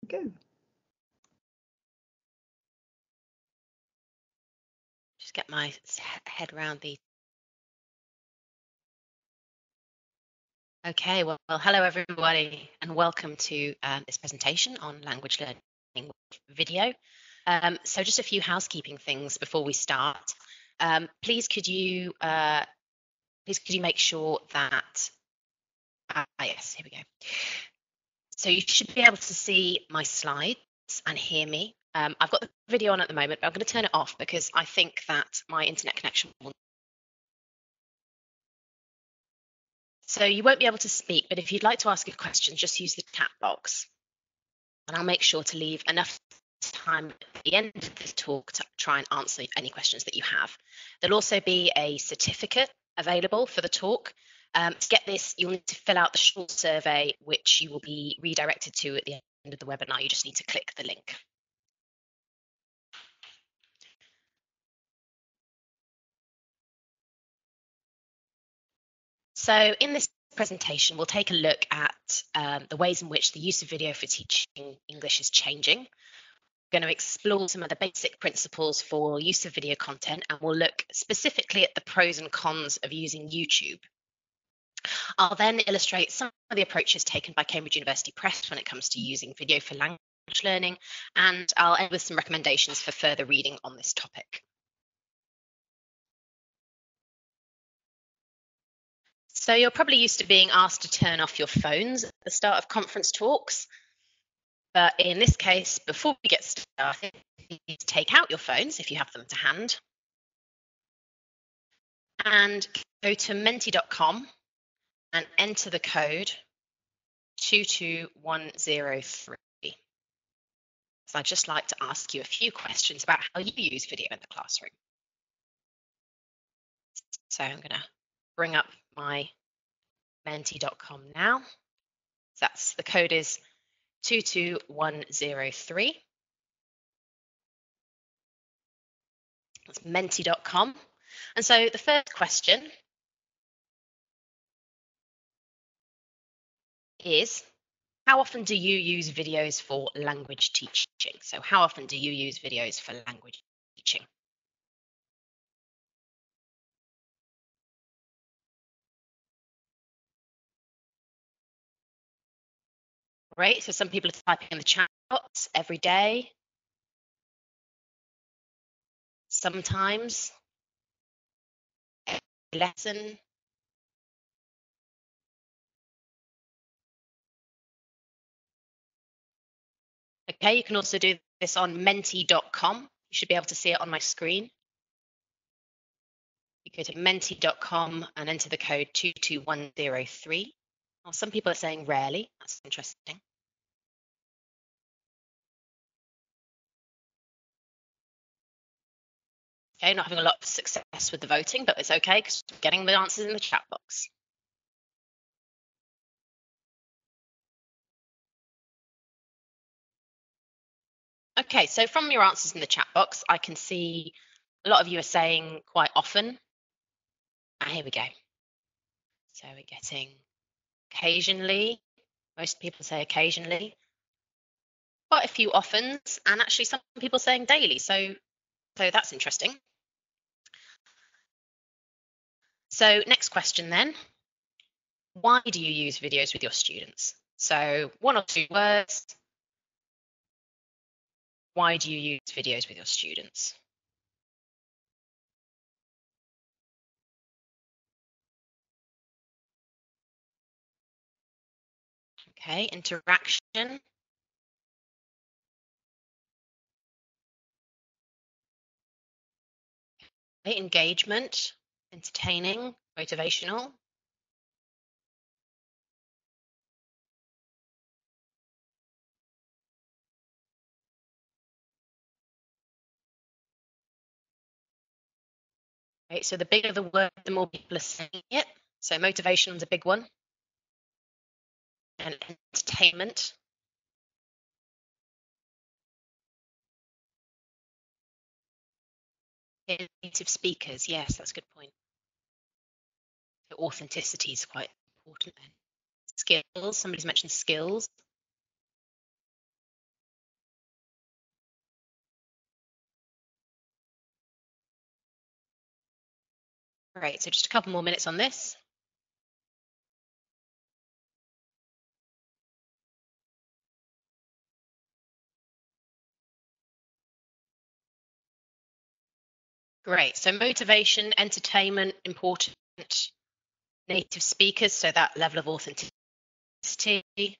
Go. Just get my head around the. Okay, well, hello everybody, and welcome to this presentation on language learning video. So just a few housekeeping things before we start. Please could you make sure that yes, here we go. So you should be able to see my slides and hear me. I've got the video on at the moment, but I'm going to turn it off because I think that my internet connection will. So you won't be able to speak, but if you'd like to ask a question, just use the chat box. And I'll make sure to leave enough time at the end of this talk to try and answer any questions that you have. There'll also be a certificate available for the talk. To get this, you'll need to fill out the short survey, which you will be redirected to at the end of the webinar. You just need to click the link. So in this presentation, we'll take a look at the ways in which the use of video for teaching English is changing. We're going to explore some of the basic principles for use of video content, and we'll look specifically at the pros and cons of using YouTube. I'll then illustrate some of the approaches taken by Cambridge University Press when it comes to using video for language learning, and I'll end with some recommendations for further reading on this topic. So you're probably used to being asked to turn off your phones at the start of conference talks. But in this case, before we get started, you need to take out your phones if you have them to hand and go to menti.com and enter the code 22103. So I'd just like to ask you a few questions about how you use video in the classroom. So I'm going to bring up my menti.com now. That's the code is 22103. That's menti.com. And so the first question is, how often do you use videos for language teaching? So how often do you use videos for language teaching? Right, so some people are typing in the chat box every day, sometimes, every lesson. Okay, you can also do this on menti.com. You should be able to see it on my screen. You go to menti.com and enter the code 22103. Well, some people are saying rarely. That's interesting. Okay, not having a lot of success with the voting, but it's okay because we're getting the answers in the chat box. Okay, so from your answers in the chat box, I can see a lot of you are saying quite often. And here we go. So we're getting occasionally. Most people say occasionally. Quite a few offens, and actually some people saying daily. So that's interesting. So next question then. Why do you use videos with your students? So 1 or 2 words. Why do you use videos with your students? Okay, interaction. Okay, engagement, entertaining, motivational. Okay, so the bigger the word, the more people are saying it. So motivation is a big one. And entertainment. Native speakers, yes, that's a good point. So authenticity is quite important then. Skills, somebody's mentioned skills. Great. So just a couple more minutes on this. Great. So motivation, entertainment, important. Native speakers, so that level of authenticity.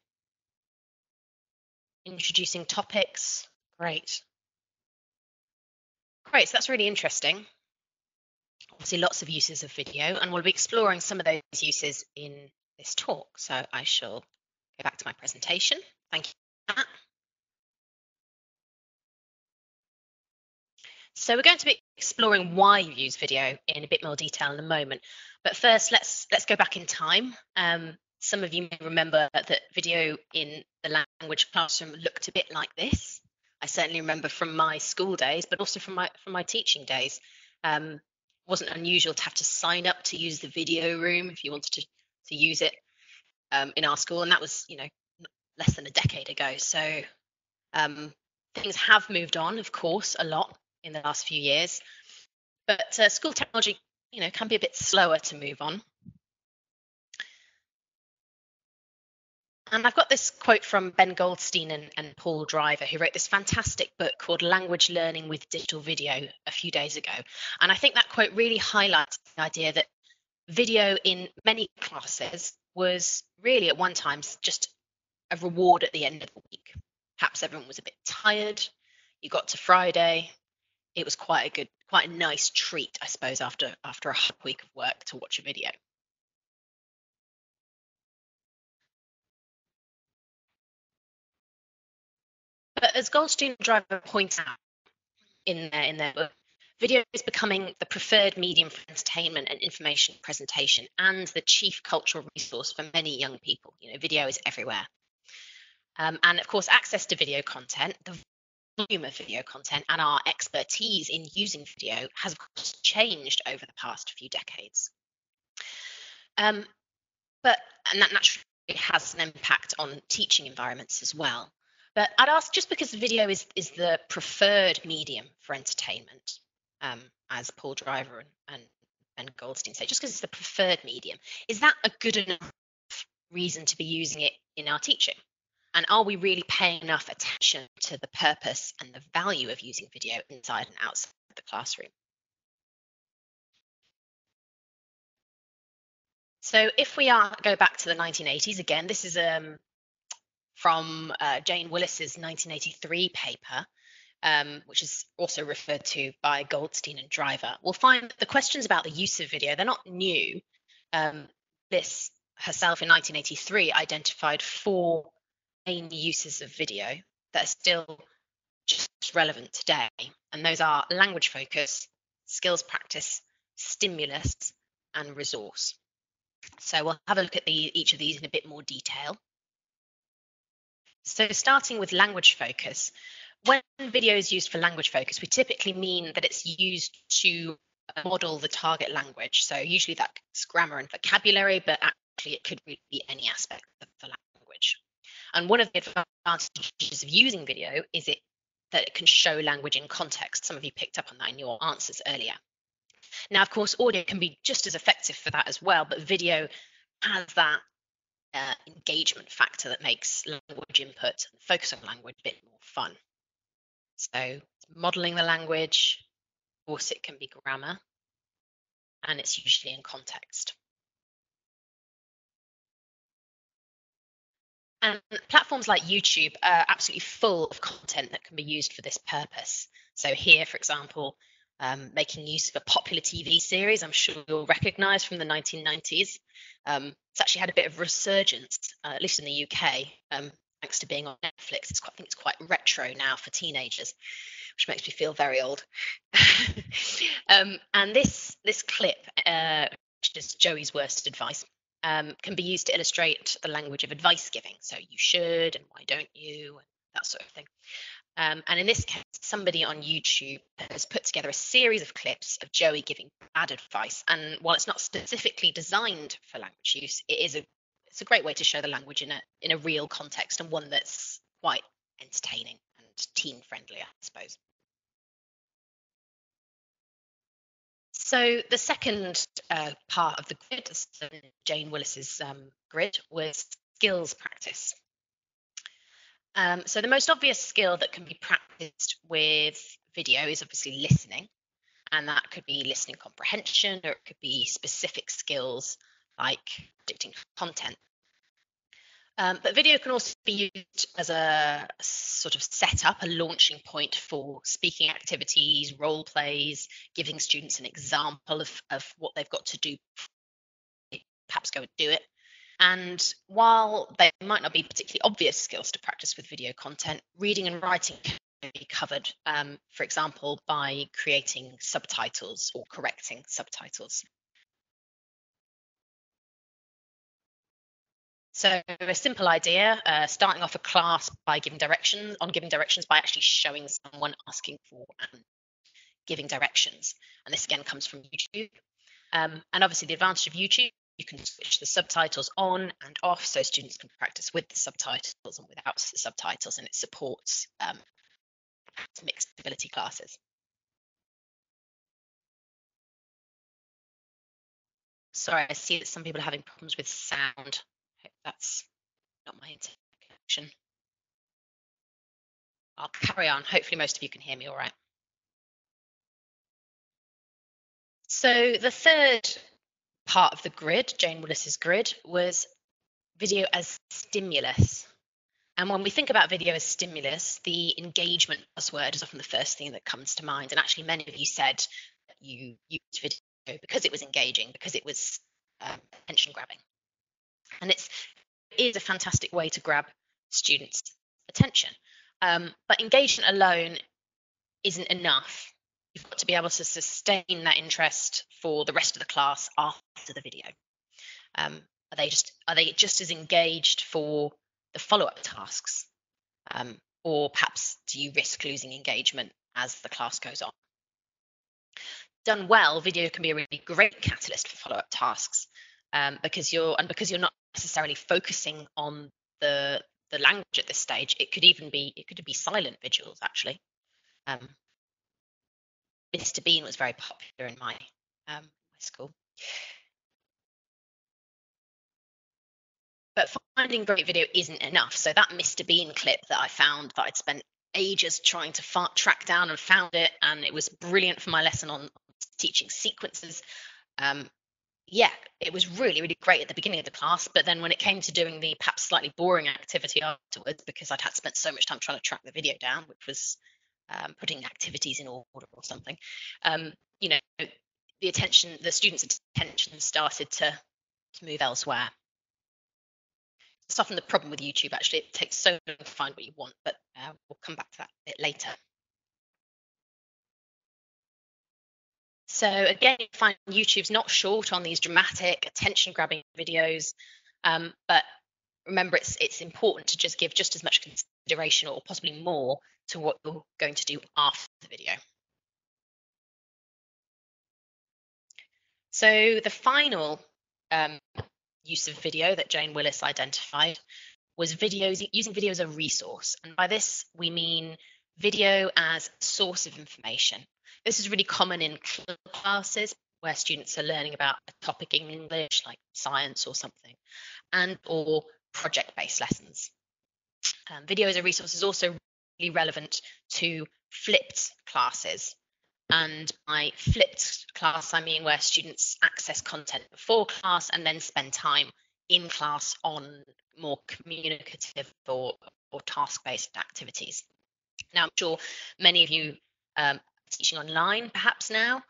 Introducing topics. Great. Great. So that's really interesting. Obviously, lots of uses of video, and we'll be exploring some of those uses in this talk. So I shall go back to my presentation. Thank you for that. So we're going to be exploring why you use video in a bit more detail in a moment. But first, let's go back in time. Some of you may remember that video in the language classroom looked a bit like this. I certainly remember from my school days, but also from my teaching days. Wasn't unusual to have to sign up to use the video room if you wanted to use it in our school, and that was less than a decade ago. So things have moved on, of course, a lot in the last few years, but school technology can be a bit slower to move on. And I've got this quote from Ben Goldstein and Paul Driver, who wrote this fantastic book called Language Learning with Digital Video a few days ago. And I think that quote really highlights the idea that video in many classes was really at one time just a reward at the end of the week. Perhaps everyone was a bit tired. You got to Friday. It was quite a nice treat, I suppose, after a hard week of work to watch a video. But as Goldstein and Driver point out in their book, video is becoming the preferred medium for entertainment and information presentation, and the chief cultural resource for many young people. Video is everywhere. And of course, access to video content, the volume of video content, and our expertise in using video has, of course, changed over the past few decades. And that naturally has an impact on teaching environments as well. But I'd ask, just because video is the preferred medium for entertainment, as Paul Driver and Goldstein say, just because it's the preferred medium, is that a good enough reason to be using it in our teaching? And are we really paying enough attention to the purpose and the value of using video inside and outside the classroom? So if we go back to the 1980s, again, this is from Jane Willis's 1983 paper, which is also referred to by Goldstein and Driver, we'll find that the questions about the use of video, they're not new. This herself in 1983 identified 4 main uses of video that are still just relevant today. And those are language focus, skills practice, stimulus, and resource. So we'll have a look at each of these in a bit more detail. So starting with language focus, when video is used for language focus, we typically mean that it's used to model the target language. So usually that's grammar and vocabulary, but actually it could really be any aspect of the language. And one of the advantages of using video is that it can show language in context. Some of you picked up on that in your answers earlier. Now, of course, audio can be just as effective for that as well, but video has that engagement factor that makes language input and focus on language a bit more fun. So modeling the language, of course, it can be grammar, and it's usually in context. And platforms like YouTube are absolutely full of content that can be used for this purpose. So here, for example, making use of a popular TV series I'm sure you'll recognise from the 1990s. It's actually had a bit of resurgence, at least in the UK, thanks to being on Netflix. I think it's quite retro now for teenagers, which makes me feel very old. And this clip, which is Joey's worst advice, can be used to illustrate the language of advice giving. So you should, and why don't you, and that sort of thing. And in this case, somebody on YouTube has put together a series of clips of Joey giving bad advice. And while it's not specifically designed for language use, it's a great way to show the language in a real context, and one that's quite entertaining and teen friendly, I suppose. So the second part of the grid, Jane Willis's grid, was skills practice. So the most obvious skill that can be practiced with video is obviously listening, and that could be listening comprehension, or it could be specific skills like predicting content. But video can also be used as a sort of setup, a launching point for speaking activities, role plays, giving students an example of what they've got to do, perhaps go and do it. And while they might not be particularly obvious skills to practice with video content, reading and writing can be covered, for example, by creating subtitles or correcting subtitles. So a simple idea, starting off a class by giving directions by actually showing someone asking for and giving directions. And this again comes from YouTube. And obviously the advantage of YouTube, you can switch the subtitles on and off so students can practice with the subtitles and without the subtitles, and it supports mixed ability classes. Sorry, I see that some people are having problems with sound. I hope that's not my internet connection. I'll carry on. Hopefully most of you can hear me all right. So the third part of the grid, Jane Willis's grid, was video as stimulus. And when we think about video as stimulus, the engagement buzzword is often the first thing that comes to mind. And actually, many of you said that you used video because it was engaging, because it was attention grabbing. And it is a fantastic way to grab students' attention. But engagement alone isn't enough. You've got to be able to sustain that interest for the rest of the class after the video. Are they just as engaged for the follow-up tasks? Or perhaps do you risk losing engagement as the class goes on? Done well, video can be a really great catalyst for follow-up tasks, because you're not necessarily focusing on the language at this stage. It could be silent visuals actually. Mr. Bean was very popular in my school. But finding great video isn't enough. So that Mr. Bean clip that I found, that I'd spent ages trying to track down, and found it, and it was brilliant for my lesson on teaching sequences. Yeah, it was really, really great at the beginning of the class, but then when it came to doing the perhaps slightly boring activity afterwards, because I'd had spent so much time trying to track the video down, which was putting activities in order or something, the students' attention started to move elsewhere. It's often the problem with YouTube, actually. It takes so long to find what you want, but we'll come back to that a bit later. So again, you find YouTube's not short on these dramatic, attention-grabbing videos, but remember, it's important to just give just as much consideration, or possibly more, to what you're going to do after the video. So the final use of video that Jane Willis identified was using video as a resource. And by this, we mean video as a source of information. This is really common in classes where students are learning about a topic in English, like science or something, or project-based lessons. Video as a resource is also really relevant to flipped classes. And by flipped class, I mean where students access content before class and then spend time in class on more communicative or task-based activities. Now, I'm sure many of you are teaching online perhaps now,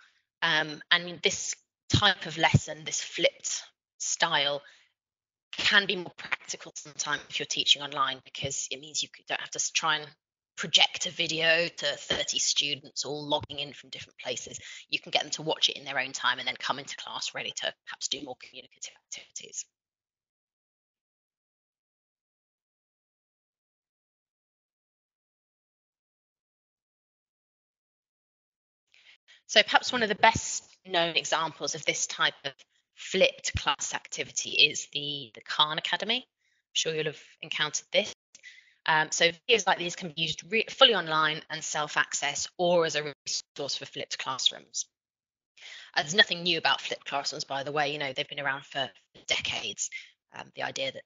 and this type of lesson, this flipped style, can be more practical sometimes if you're teaching online, because it means you don't have to try and project a video to 30 students all logging in from different places. You can get them to watch it in their own time and then come into class ready to perhaps do more communicative activities. So perhaps one of the best known examples of this type of flipped class activity is the Khan Academy. I'm sure you'll have encountered this. So videos like these can be used fully online and self-access, or as a resource for flipped classrooms. There's nothing new about flipped classrooms, by the way. They've been around for decades. The idea that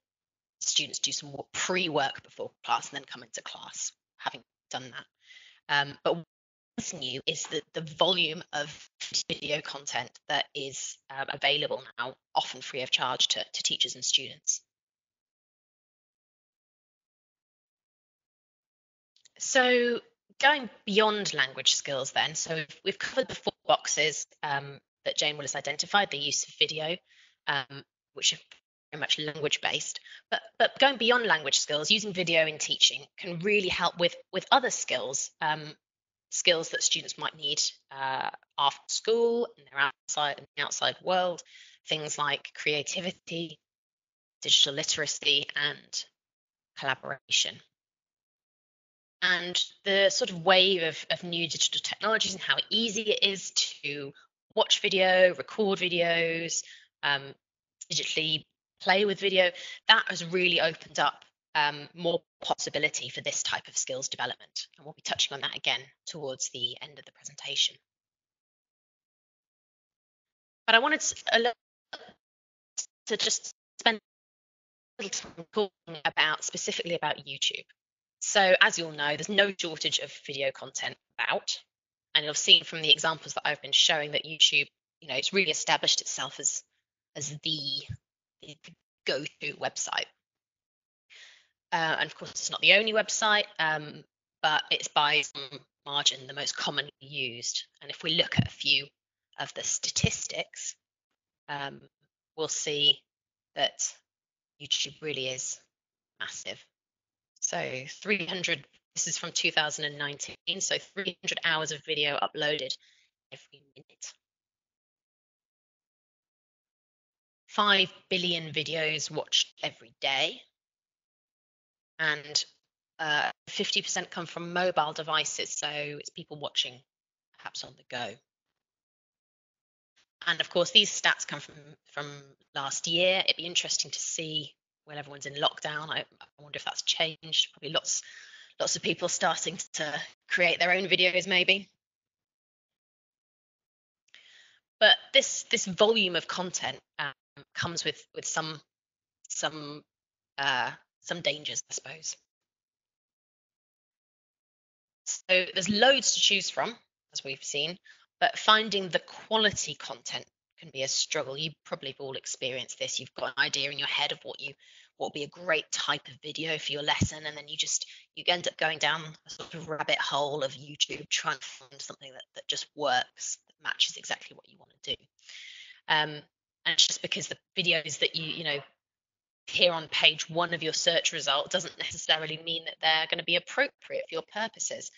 students do some pre-work before class and then come into class, having done that. But what's new is the volume of video content that is available now, often free of charge to teachers and students. So going beyond language skills then, so we've covered the 4 boxes that Jane Willis identified, the use of video, which are very much language based, but going beyond language skills, using video in teaching can really help with other skills, skills that students might need after school in the outside world, things like creativity, digital literacy, and collaboration. And the sort of wave of new digital technologies and how easy it is to watch video, record videos, digitally play with video, that has really opened up more possibility for this type of skills development. And we'll be touching on that again towards the end of the presentation. But I wanted to just spend a little time talking specifically about YouTube. So as you'll know, there's no shortage of video content about, and you'll see from the examples that I've been showing that YouTube, it's really established itself as the go-to website. And of course, it's not the only website, but it's by some margin the most commonly used. And if we look at a few of the statistics, we'll see that YouTube really is massive. So 300, this is from 2019, so 300 hours of video uploaded every minute. 5 billion videos watched every day. And 50% come from mobile devices, so it's people watching perhaps on the go. And of course, these stats come from last year. It'd be interesting to see when everyone's in lockdown. I wonder if that's changed. Probably lots of people starting to create their own videos, maybe. But this volume of content comes with some dangers, I suppose. So there's loads to choose from, as we've seen, but finding the quality content can be a struggle. You probably have all experienced this. You've got an idea in your head of what would be a great type of video for your lesson, and then you end up going down a sort of rabbit hole of YouTube trying to find something that just works, that matches exactly what you want to do. And it's just because the videos that you here on page 1 of your search result doesn't necessarily mean that they're going to be appropriate for your purposes.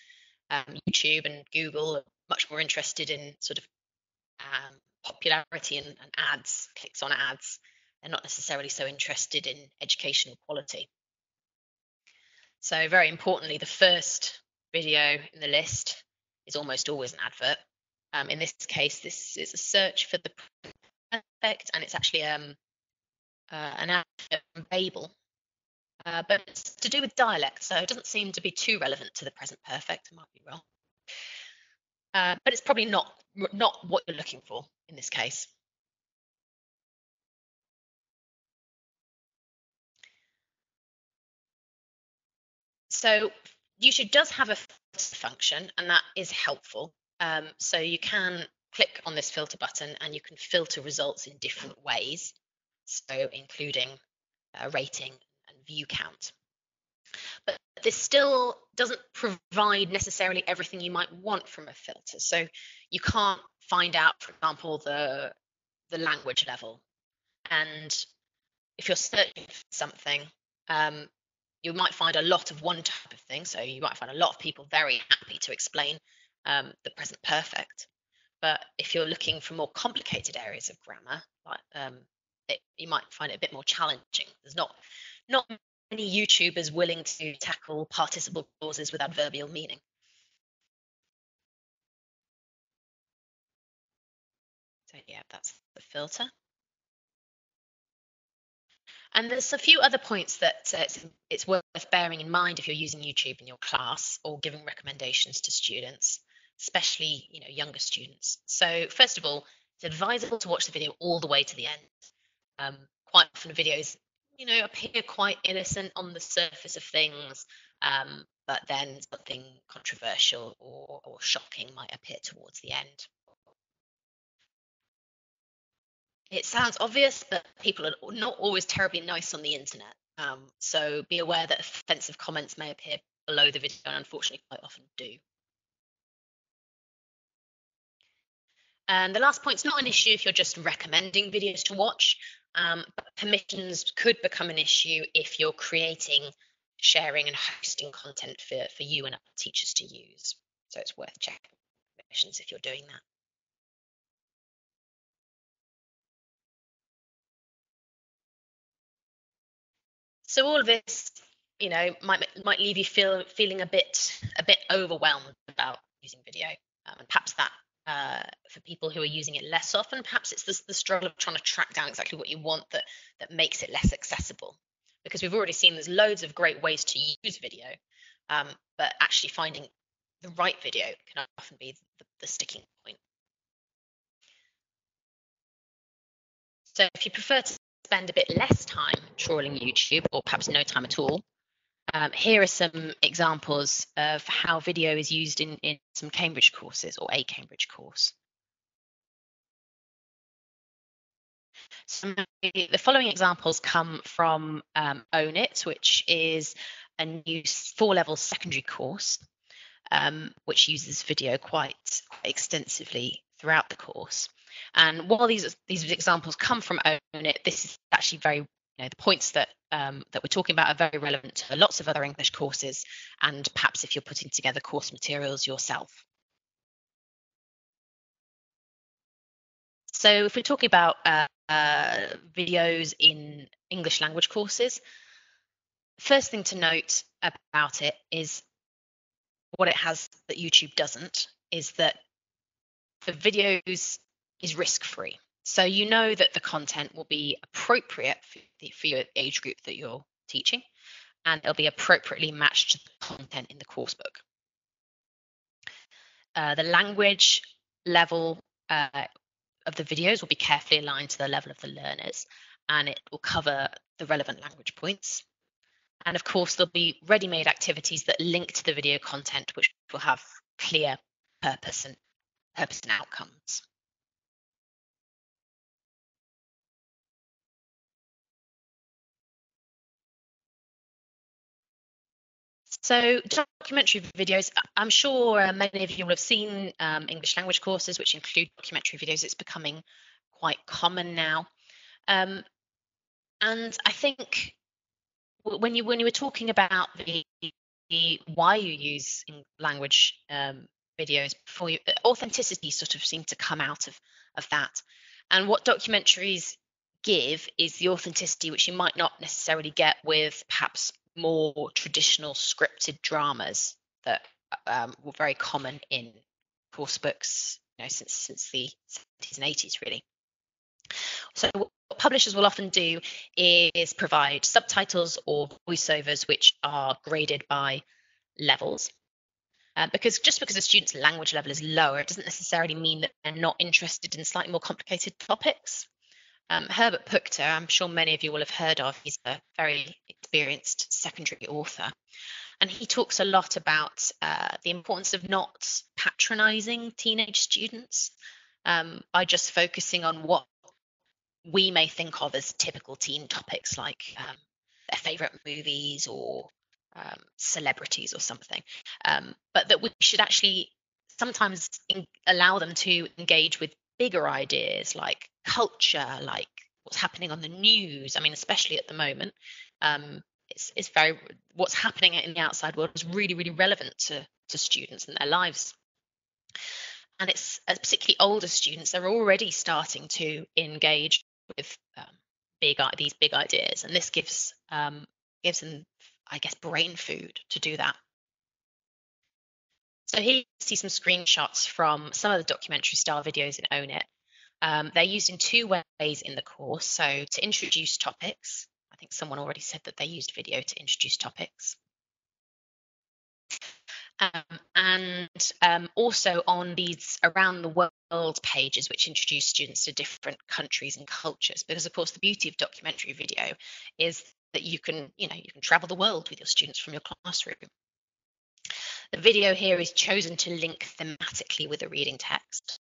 YouTube and Google are much more interested in sort of popularity and ads, clicks on ads. They're not necessarily so interested in educational quality. So very importantly, the first video in the list is almost always an advert. In this case, this is a search for the perfect, and it's actually an advert from Babel. But it's to do with dialect, so it doesn't seem to be too relevant to the present perfect. I might be wrong. But it's probably not what you're looking for in this case. So YouTube does have a filter function, and that is helpful. So you can click on this filter button and you can filter results in different ways, so including rating and view count. But this still doesn't provide necessarily everything you might want from a filter. So you can't find out, for example, the language level. And if you're searching for something, you might find a lot of one type of thing. So you might find a lot of people very happy to explain the present perfect. But if you're looking for more complicated areas of grammar, you might find it a bit more challenging. There's not many YouTubers willing to tackle participle clauses with adverbial meaning. So yeah, that's the filter. And there's a few other points that it's worth bearing in mind if you're using YouTube in your class or giving recommendations to students, especially younger students. So first of all, It's advisable to watch the video all the way to the end. Quite often videos, appear quite innocent on the surface of things, but then something controversial or shocking might appear towards the end. It sounds obvious, but people are not always terribly nice on the internet. So be aware that offensive comments may appear below the video, and unfortunately quite often do. And the last point is not an issue if you're just recommending videos to watch, but permissions could become an issue if you're creating, sharing, and hosting content for you and other teachers to use. So it's worth checking permissions if you're doing that. So all of this, might leave you feeling a bit overwhelmed about using video, and perhaps that for people who are using it less often, perhaps it's the struggle of trying to track down exactly what you want that makes it less accessible. Because we've already seen there's loads of great ways to use video, but actually finding the right video can often be the sticking point. So if you prefer to spend a bit less time trawling YouTube, or perhaps no time at all, here are some examples of how video is used in some Cambridge courses, or a Cambridge course. So the following examples come from Own It, which is a new 4-level secondary course, which uses video quite extensively throughout the course. And while these examples come from Own It, this is actually very, the points that we're talking about are very relevant to lots of other English courses, and perhaps if you're putting together course materials yourself. So if we're talking about videos in English language courses, first thing to note about it is what it has that YouTube doesn't, is that the videos is risk-free. So you know that the content will be appropriate for your age group that you're teaching, and it'll be appropriately matched to the content in the course book. The language level of the videos will be carefully aligned to the level of the learners, and it will cover the relevant language points. And of course, there'll be ready-made activities that link to the video content, which will have clear purpose and outcomes. So documentary videos, I'm sure many of you will have seen English language courses which include documentary videos. It's becoming quite common now. And I think when you were talking about the why you use language videos before you, authenticity sort of seemed to come out of that. And what documentaries give is the authenticity which you might not necessarily get with perhaps more traditional scripted dramas that were very common in course books, since the 70s and 80s, really. So what publishers will often do is provide subtitles or voiceovers which are graded by levels. Because just because a student's language level is lower, it doesn't necessarily mean that they're not interested in slightly more complicated topics. Herbert Puchta, I'm sure many of you will have heard of. He's a very experienced secondary author. And he talks a lot about the importance of not patronizing teenage students by just focusing on what we may think of as typical teen topics, like their favorite movies or celebrities or something. But that we should actually sometimes allow them to engage with bigger ideas like culture, like what's happening on the news. I mean, especially at the moment, it's very, what's happening in the outside world is really, really relevant to students and their lives. And it's particularly older students, they're already starting to engage with these big ideas, and this gives them, I guess, brain food to do that. So here you see some screenshots from some of the documentary style videos in Own It. They're used in 2 ways in the course. So to introduce topics, I think someone already said that they used video to introduce topics. and also on these around the world pages, which introduce students to different countries and cultures. Because of course, the beauty of documentary video is that you can travel the world with your students from your classroom. The video here is chosen to link thematically with the reading text.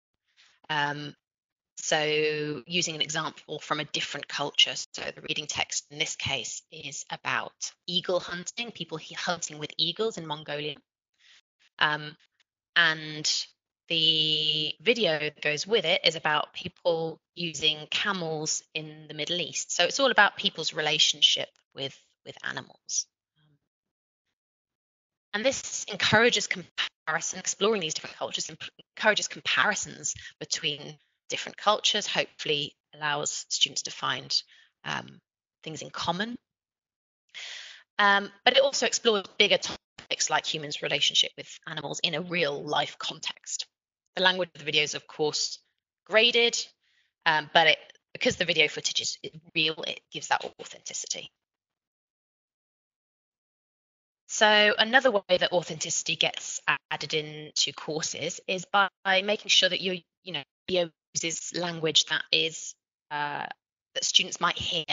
So using an example from a different culture. So the reading text in this case is about eagle hunting, people hunting with eagles in Mongolia. And the video that goes with it is about people using camels in the Middle East. So it's all about people's relationship with animals. And this encourages comparison, exploring these different cultures, encourages comparisons between different cultures, hopefully allows students to find things in common. But it also explores bigger topics like humans' relationship with animals in a real life context. The language of the video is, of course, graded, but because the video footage is real, it gives that authenticity. So another way that authenticity gets added into courses is by making sure that your video uses language that is that students might hear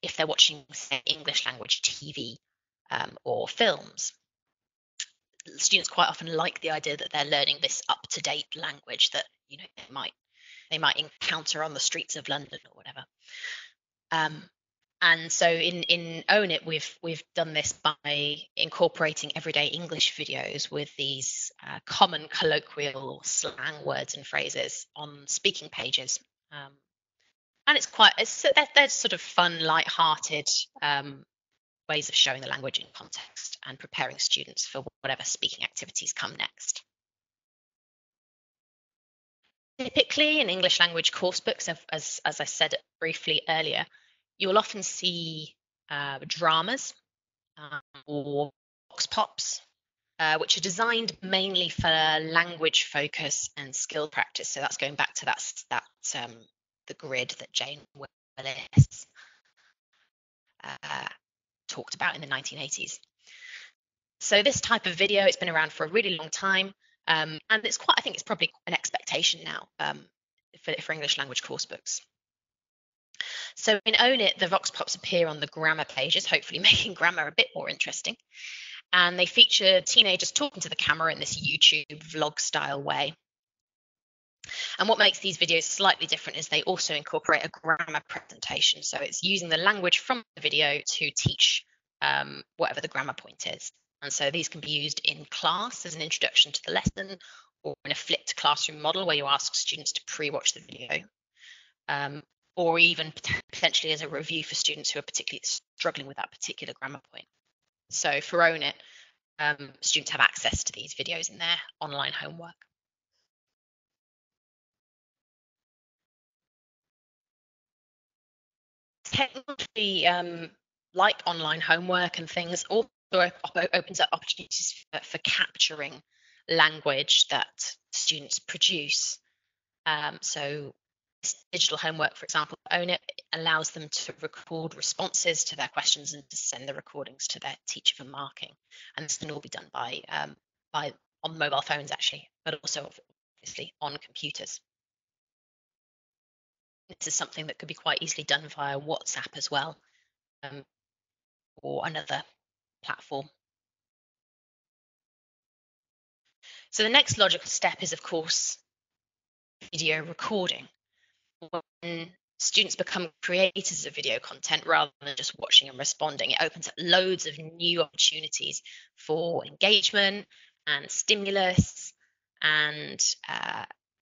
if they're watching, say, English language TV or films. Students quite often like the idea that they're learning this up-to-date language that they might encounter on the streets of London or whatever. And so in Own It, we've done this by incorporating everyday English videos with these common colloquial or slang words and phrases on speaking pages. And they're sort of fun, light-hearted ways of showing the language in context and preparing students for whatever speaking activities come next. Typically in English language course books, as I said briefly earlier, you'll often see dramas or vox pops, which are designed mainly for language focus and skill practice. So that's going back to the grid that Jane Willis talked about in the 1980s. So this type of video, it's been around for a really long time, and I think it's probably an expectation now for English language course books. So in Own It, the vox pops appear on the grammar pages, hopefully making grammar a bit more interesting. And they feature teenagers talking to the camera in this YouTube vlog style way. And what makes these videos slightly different is they also incorporate a grammar presentation. So it's using the language from the video to teach whatever the grammar point is. And so these can be used in class as an introduction to the lesson, or in a flipped classroom model where you ask students to pre-watch the video, or even potentially as a review for students who are particularly struggling with that particular grammar point. So for Own It, students have access to these videos in their online homework. Technology, like online homework and things, also opens up opportunities for capturing language that students produce. So digital homework, for example, Own It allows them to record responses to their questions and to send the recordings to their teacher for marking. And this can all be done by on mobile phones, actually, but also obviously on computers. This is something that could be quite easily done via WhatsApp as well, or another platform. So the next logical step is, of course, video recording. When students become creators of video content rather than just watching and responding, it opens up loads of new opportunities for engagement and stimulus, and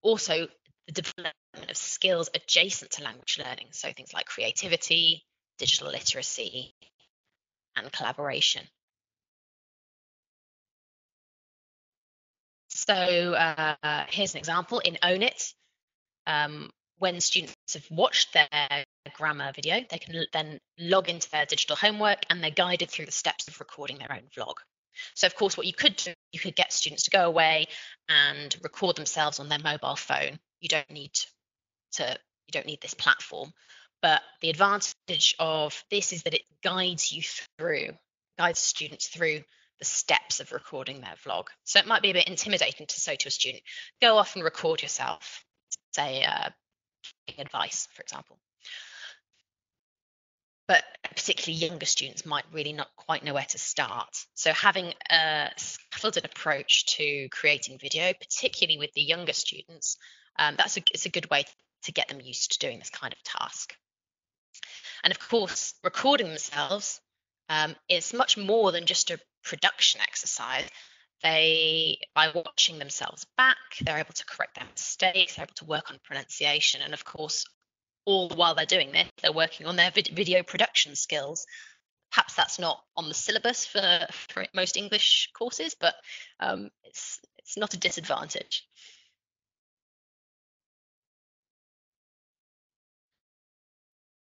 also the development of skills adjacent to language learning. So things like creativity, digital literacy, and collaboration. So here's an example in Own It. When students have watched their grammar video, they can then log into their digital homework and they're guided through the steps of recording their own vlog. So of course, what you could do, you could get students to go away and record themselves on their mobile phone. You don't need this platform. But the advantage of this is that it guides students through the steps of recording their vlog. So it might be a bit intimidating to say to a student, go off and record yourself, say advice, for example. But particularly younger students might really not quite know where to start. So having a scaffolded approach to creating video, particularly with the younger students, it's a good way to get them used to doing this kind of task. And of course, recording themselves is much more than just a production exercise. By watching themselves back, they're able to correct their mistakes, they're able to work on pronunciation, and of course, all the while they're doing this, they're working on their video production skills. Perhaps that's not on the syllabus for most English courses, but it's not a disadvantage.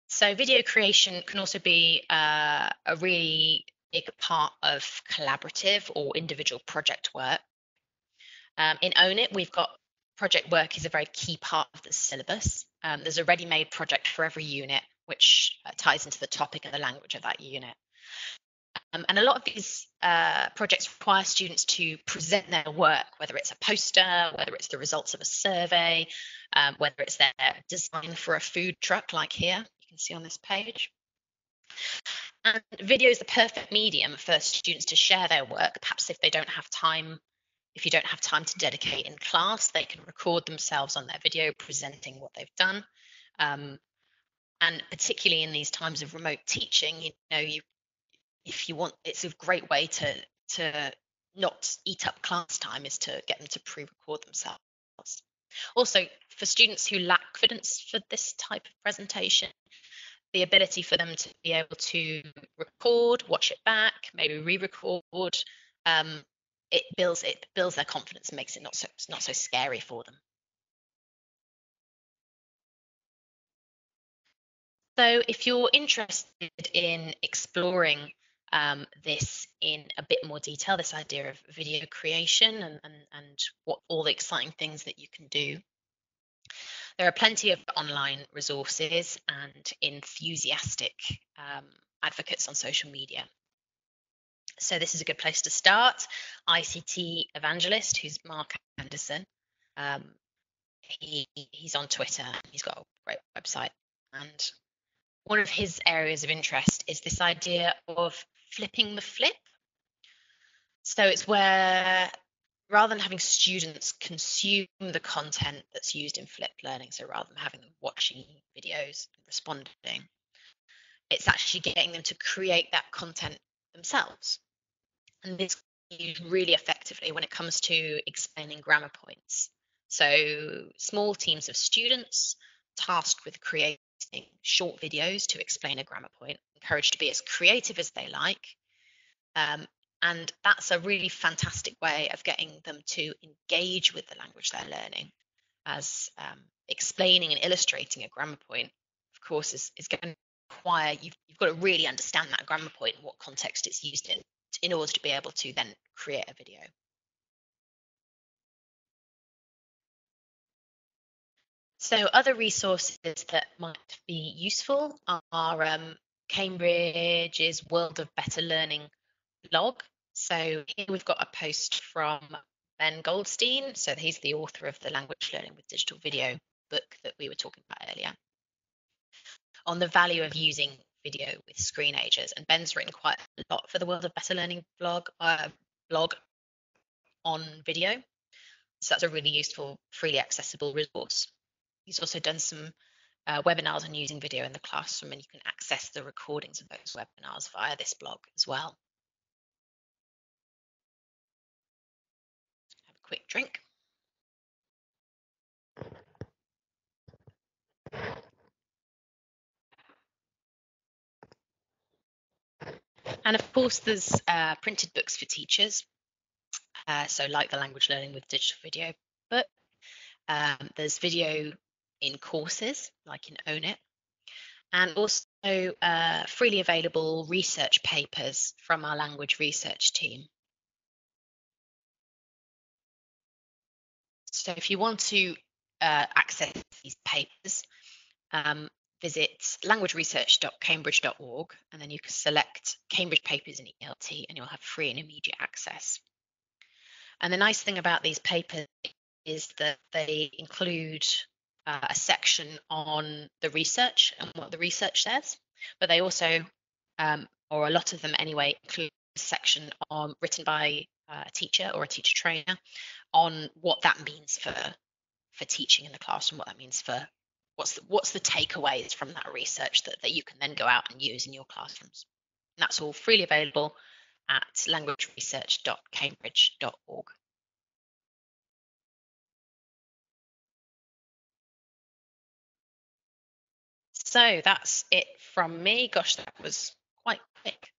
So video creation can also be a really big part of collaborative or individual project work. In Own It, we've got project work is a very key part of the syllabus. There's a ready-made project for every unit, which ties into the topic and the language of that unit. And a lot of these projects require students to present their work, whether it's a poster, whether it's the results of a survey, whether it's their design for a food truck like here, you can see on this page. And video is the perfect medium for students to share their work. Perhaps if you don't have time to dedicate in class, they can record themselves on their video presenting what they've done. And particularly in these times of remote teaching, if you want, it's a great way to not eat up class time is to get them to pre-record themselves. Also, for students who lack confidence for this type of presentation, the ability for them to be able to record, watch it back, maybe re-record, it builds their confidence and makes it not so scary for them. So if you're interested in exploring this in a bit more detail, this idea of video creation and what all the exciting things that you can do, there are plenty of online resources and enthusiastic advocates on social media. So this is a good place to start. ICT Evangelist, who's Mark Anderson, he's on Twitter. He's got a great website, and one of his areas of interest is this idea of flipping the flip. So it's where, rather than having students consume the content that's used in flipped learning, so rather than having them watching videos and responding, it's actually getting them to create that content themselves. And this is used really effectively when it comes to explaining grammar points. So small teams of students tasked with creating short videos to explain a grammar point, encouraged to be as creative as they like. And that's a really fantastic way of getting them to engage with the language they're learning, as explaining and illustrating a grammar point, of course, is going to require, you've got to really understand that grammar point and what context it's used in order to be able to then create a video. So other resources that might be useful are Cambridge's World of Better Learning blog. So here we've got a post from Ben Goldstein. So he's the author of the Language Learning with Digital Video book that we were talking about earlier, on the value of using video with screen agers. And Ben's written quite a lot for the World of Better Learning blog on video. So that's a really useful, freely accessible resource. He's also done some webinars on using video in the classroom, and you can access the recordings of those webinars via this blog as well. Have a quick drink. And of course, there's printed books for teachers. So like the Language Learning with Digital Video book. There's video in courses, like in Own It. And also freely available research papers from our language research team. So if you want to access these papers, visit languageresearch.cambridge.org, and then you can select Cambridge Papers in ELT, and you'll have free and immediate access. And the nice thing about these papers is that they include a section on the research and what the research says, but they also, or a lot of them anyway, include a section written by a teacher or a teacher trainer on what that means for teaching in the classroom, what that means for what's the takeaways from that research that you can then go out and use in your classrooms. And that's all freely available at languageresearch.cambridge.org. So that's it from me. Gosh, that was quite quick.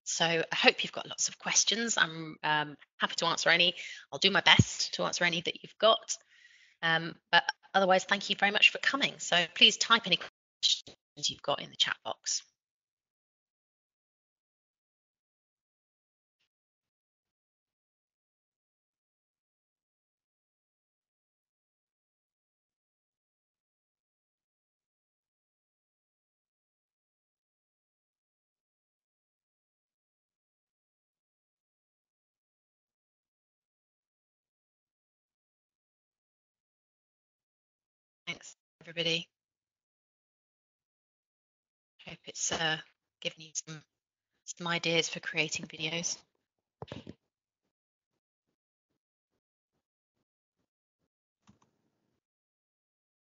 So I hope you've got lots of questions. I'm happy to answer any. I'll do my best to answer any that you've got. But otherwise, thank you very much for coming. So please type any questions you've got in the chat box. Thanks, everybody. Hope it's given you some ideas for creating videos.